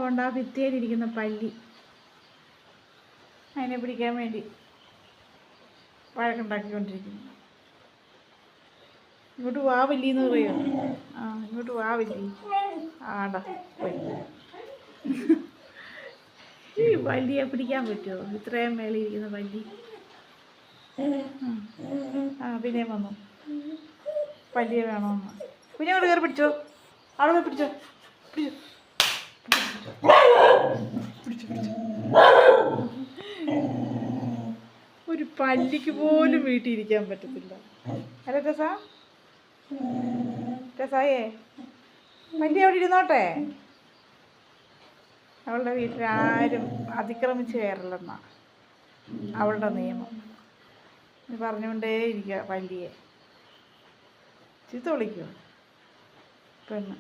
അതുകൊണ്ട് ആ ഭിത്തിയിലിരിക്കുന്ന പല്ലി അതിനെ പിടിക്കാൻ വേണ്ടി വഴക്കുണ്ടാക്കിക്കൊണ്ടിരിക്കുന്നു. ഇങ്ങോട്ട് വാ വല്ലിന്ന് പറയോ? ആ ഇങ്ങോട്ട് വാ വല്ലി. ആടാ പോയി. ഈ പല്ലിയെ പിടിക്കാൻ പറ്റുമോ? ഇത്രയും മേളിയിരിക്കുന്ന പല്ലി. ആ പിന്നെ വന്നു പല്ലിയെ വേണമെന്ന്. പിന്നെ അങ്ങോട്ട് കയറി പിടിച്ചോ. അവിടെ പോയി പിടിച്ചോ. പിടിച്ചോ. ഒരു പല്ലിക്ക് പോലും വീട്ടിൽ ഇരിക്കാൻ പറ്റത്തില്ല. അല്ലേ രസായേ? പല്ലി അവിടെ ഇരുന്നോട്ടെ. അവളുടെ വീട്ടിൽ ആരും അതിക്രമിച്ച് കയറില്ലെന്നാ അവളുടെ നിയമം. പറഞ്ഞുകൊണ്ടേ ഇരിക്കുക പല്ലിയെ. ചീത്ത വിളിക്കുമോ പെണ്ണ്?